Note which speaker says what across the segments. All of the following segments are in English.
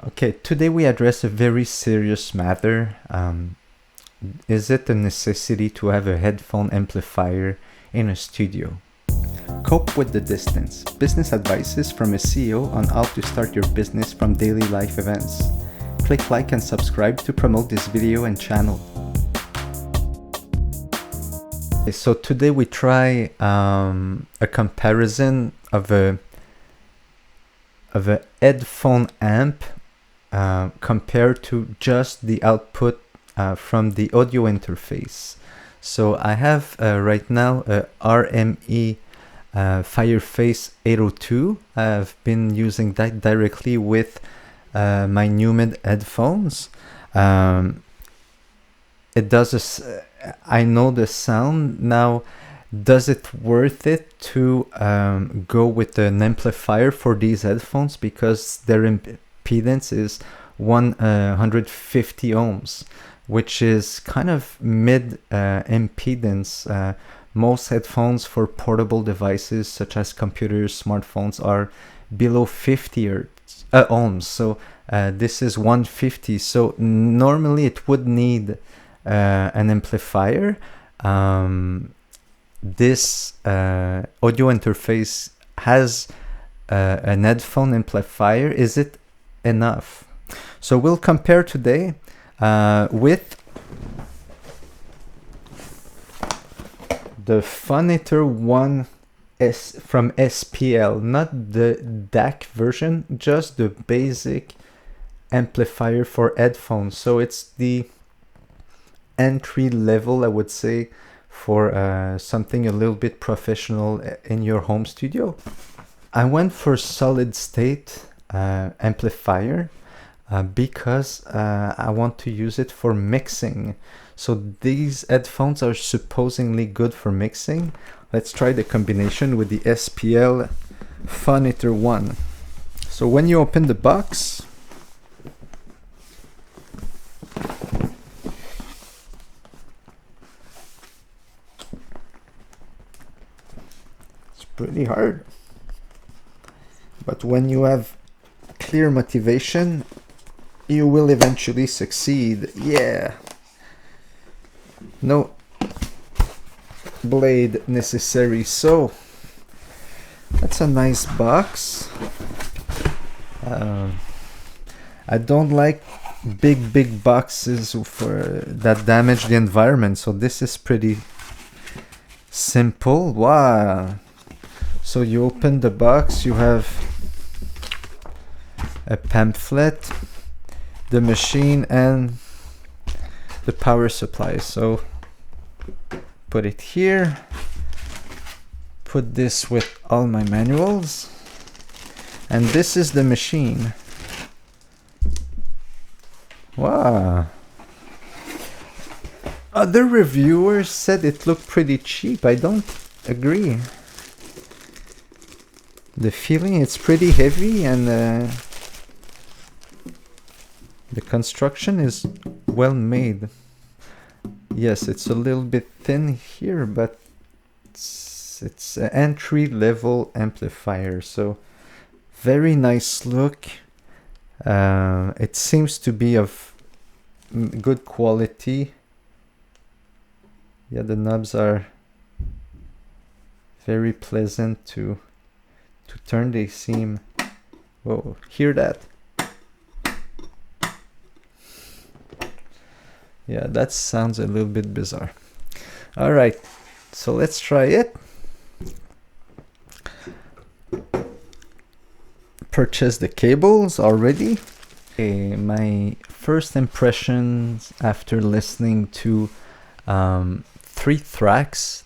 Speaker 1: Okay, today we address a very serious matter. Is it a necessity to have a headphone amplifier in a studio? Cope with the distance. Business advices from a CEO on how to start your business from daily life events. Click like and subscribe to promote this video and channel. Okay, so today we try a comparison of a headphone amp compared to just the output from the audio interface. So I have right now a RME Fireface 802. I've been using that directly with my Numed headphones. It does I know the sound now. Does it worth it to go with an amplifier for these headphones, because their impedance is 150 ohms, which is kind of mid impedance. Most headphones for portable devices such as computers, smartphones are below 50 ohms. So this is 150. So normally it would need an amplifier. This audio interface has an headphone amplifier. Is it enough? So we'll compare today with the Phonitor 1 from SPL, not the DAC version, just the basic amplifier for headphones. So it's the entry level, I would say, for something a little bit professional in your home studio. I went for solid state amplifier because I want to use it for mixing. So these headphones are supposedly good for mixing. Let's try the combination with the SPL Phonitor 1. So when you open the box, pretty hard, but when you have clear motivation, you will eventually succeed. Yeah, no blade necessary. So that's a nice box. I don't like big boxes for that damage the environment, so this is pretty simple. Wow. So you open the box, you have a pamphlet, the machine, and the power supply. So put it here, put this with all my manuals, and this is the machine. Wow. Other reviewers said it looked pretty cheap. I don't agree. The feeling, it's pretty heavy, and the construction is well made. Yes, it's a little bit thin here, but it's an entry level amplifier, so very nice look. It seems to be of good quality. Yeah, the knobs are very pleasant to turn. They seem, whoa, hear that? Yeah, that sounds a little bit bizarre. All right, so let's try it. Purchase the cables already. Okay, my first impressions after listening to three tracks.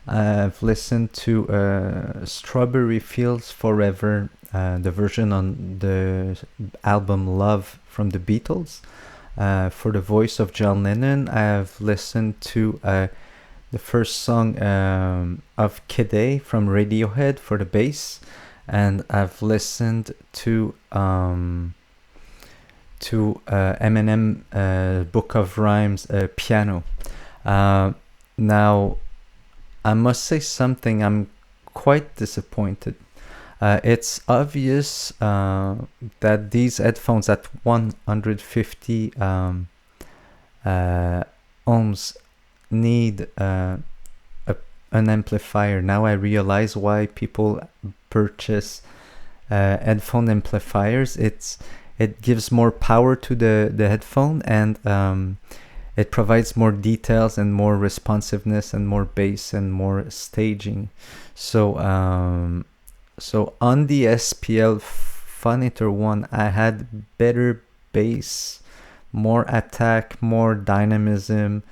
Speaker 1: I've listened to Strawberry Fields Forever, the version on the album Love from the Beatles. For the voice of John Lennon, I've listened to the first song of Kid A from Radiohead for the bass, and I've listened to Eminem Book of Rhymes piano. Now, I must say something. I'm quite disappointed. It's obvious that these headphones at 150 ohms need an amplifier. Now I realize why people purchase headphone amplifiers. It gives more power to the headphone, and it provides more details and more responsiveness and more bass and more staging. So so on the SPL Phonitor 1, I had better bass, more attack, more dynamism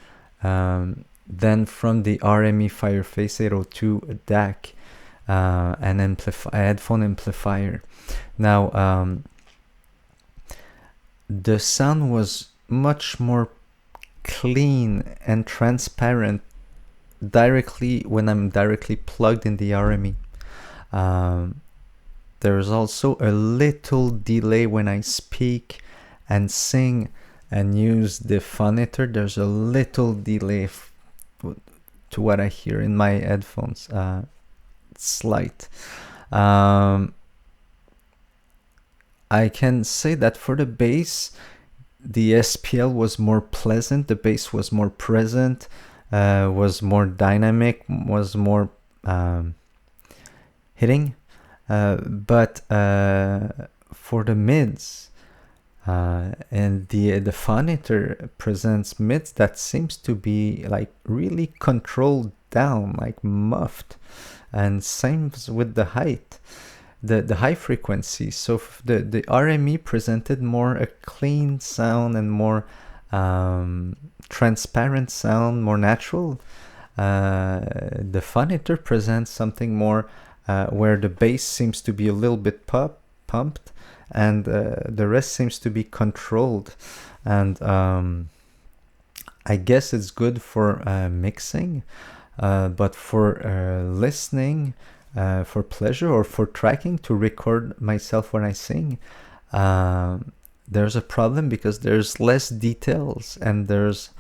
Speaker 1: than from the RME Fireface 802 DAC, an headphone amplifier. Now, the sound was much more clean and transparent directly when I'm directly plugged in the RME. There's also a little delay when I speak and sing and use the Phonitor. There's a little delay to what I hear in my headphones. Slight. I can say that for the bass, the SPL was more pleasant. The bass was more present, was more dynamic, was more hitting. But for the mids, and the Phonitor presents mids that seems to be like really controlled down, like muffed, and same with the height, the high frequency. So the RME presented more a clean sound and more transparent sound, more natural. The Phonitor presents something more where the bass seems to be a little bit pumped, and the rest seems to be controlled. And I guess it's good for mixing, but for listening, for pleasure or for tracking, to record myself when I sing, there's a problem because there's less details, and there's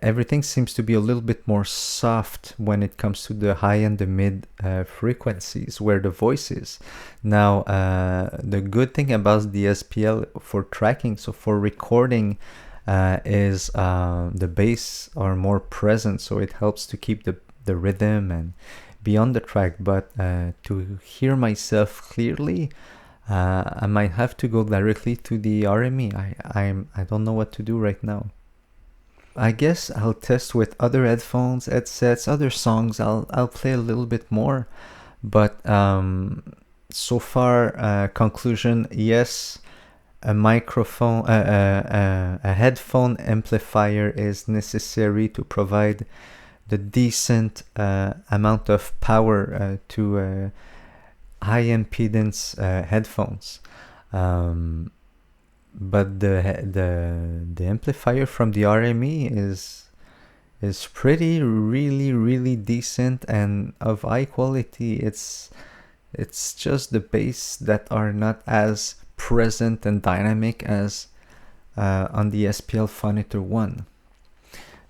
Speaker 1: everything seems to be a little bit more soft when it comes to the high and the mid frequencies where the voice is. Now, the good thing about the SPL for tracking, so for recording, is the bass are more present, so it helps to keep the rhythm and be on the track. But to hear myself clearly, I might have to go directly to the RME. I don't know what to do right now. I guess I'll test with other headphones, headsets, other songs. I'll play a little bit more, but so far, conclusion: yes, a microphone, a headphone amplifier is necessary to provide the decent amount of power to high impedance headphones. But the amplifier from the RME is pretty really decent and of high quality. It's just the bass that are not as present and dynamic as on the SPL Phonitor 1.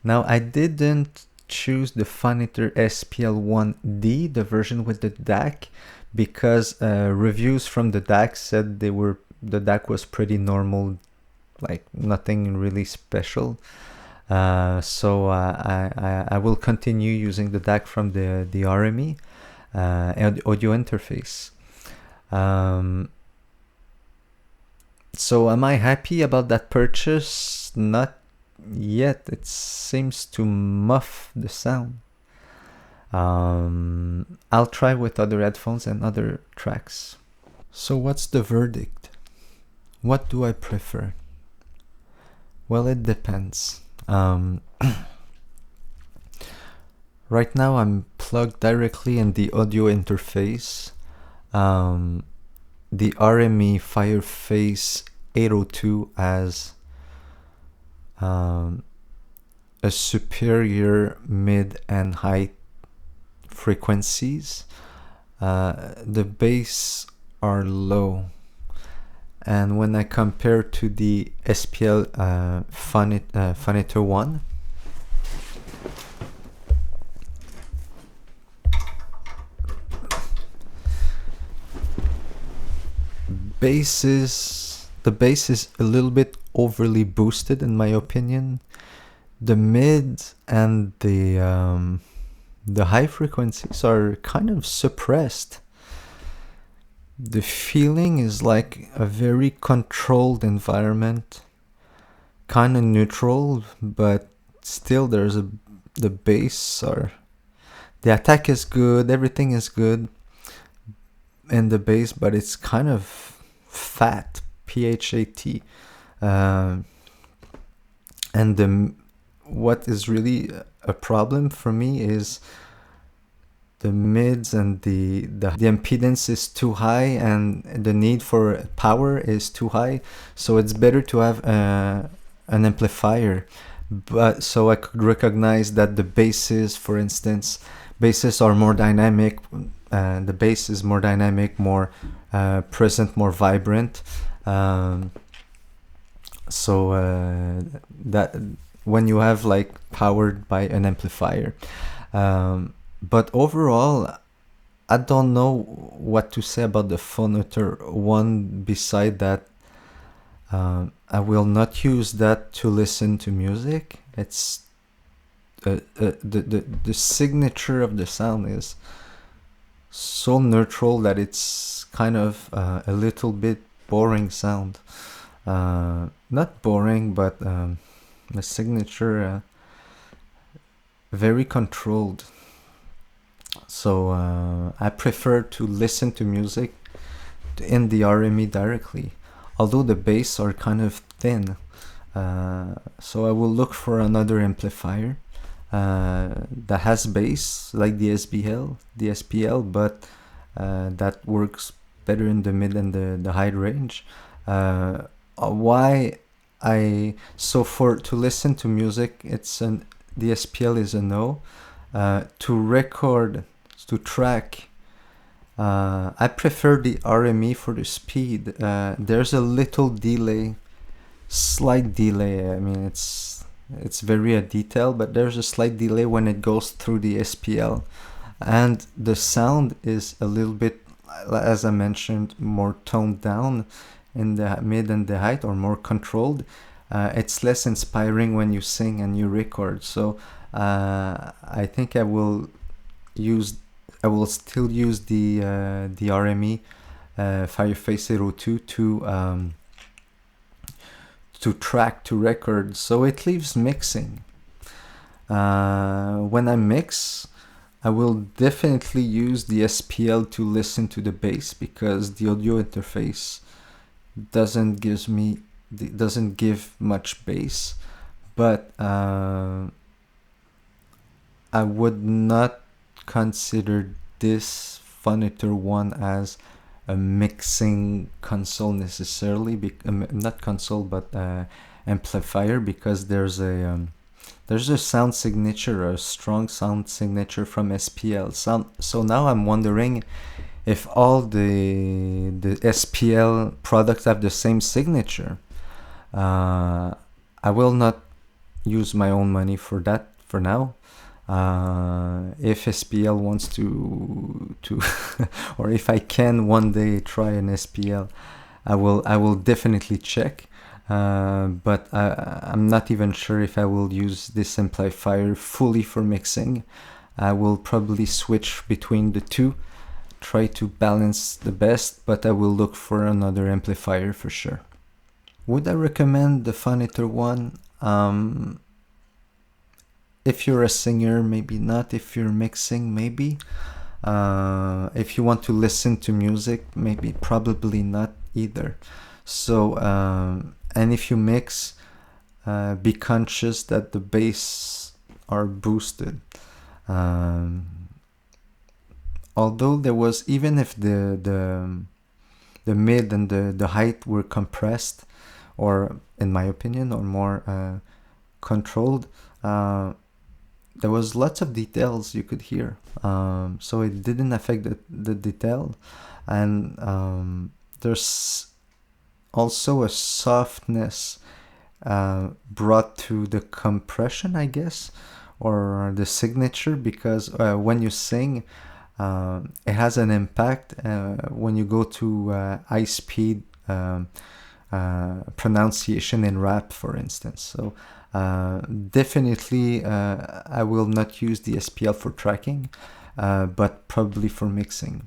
Speaker 1: Now, I didn't choose the Phonitor SPL 1D, the version with the DAC, because reviews from the DAC said the DAC was pretty normal, like nothing really special. So I will continue using the DAC from the RME audio interface. So am I happy about that purchase? Not yet. It seems to muff the sound. I'll try with other headphones and other tracks. So what's the verdict? What do I prefer? Well, it depends. Right now I'm plugged directly in the audio interface. The RME Fireface 802 has a superior mid and high frequencies. The bass are low, and when I compare to the SPL Phonitor 1, bass is a little bit overly boosted in my opinion. The mid and the high frequencies are kind of suppressed. The feeling is like a very controlled environment, kind of neutral, but still the bass are, the attack is good, everything is good in the bass, but it's kind of fat, PHAT. And what is really a problem for me is the mids and the impedance is too high and the need for power is too high, so it's better to have an amplifier. But so I could recognize that the basses, for instance, basses are more dynamic, the bass is more dynamic, more present, more vibrant, so that when you have like powered by an amplifier. But overall, I don't know what to say about the Phonitor 1 beside that. I will not use that to listen to music. It's the signature of the sound is so neutral that it's kind of a little bit boring sound. Not boring, but the signature very controlled. So I prefer to listen to music in the RME directly, although the bass are kind of thin. So I will look for another amplifier that has bass, like the SPL, but that works better in the mid and the high range. So to listen to music, the SPL is a no. To record, to track, I prefer the RME for the speed. There's a little delay, slight delay. I mean, it's very detailed, but there's a slight delay when it goes through the SPL, and the sound is a little bit, as I mentioned, more toned down in the mid and the height, or more controlled. It's less inspiring when you sing and you record. So I think I will still use the RME Fireface 02 to track, to record. So it leaves mixing. When I mix, I will definitely use the SPL to listen to the bass, because the audio interface doesn't give much bass. But I would not consider this Phonitor 1 as a mixing console necessarily, not console, but amplifier, because there's a sound signature, a strong sound signature from SPL. So now I'm wondering if all the SPL products have the same signature. I will not use my own money for that for now. If SPL wants to or if I can one day try an SPL, I will definitely check. But I'm not even sure if I will use this amplifier fully for mixing. I will probably switch between the two, try to balance the best, but I will look for another amplifier for sure. Would I recommend the Phonitor 1? If you're a singer, maybe not. If you're mixing, maybe. If you want to listen to music, maybe probably not either. So, and if you mix, be conscious that the bass are boosted. Although there was, even if the mid and the height were compressed, or in my opinion, or more controlled, there was lots of details you could hear, so it didn't affect the detail. And there's also a softness brought to the compression, I guess, or the signature, because when you sing, it has an impact when you go to high speed pronunciation in rap, for instance. So definitely I will not use the SPL for tracking, but probably for mixing.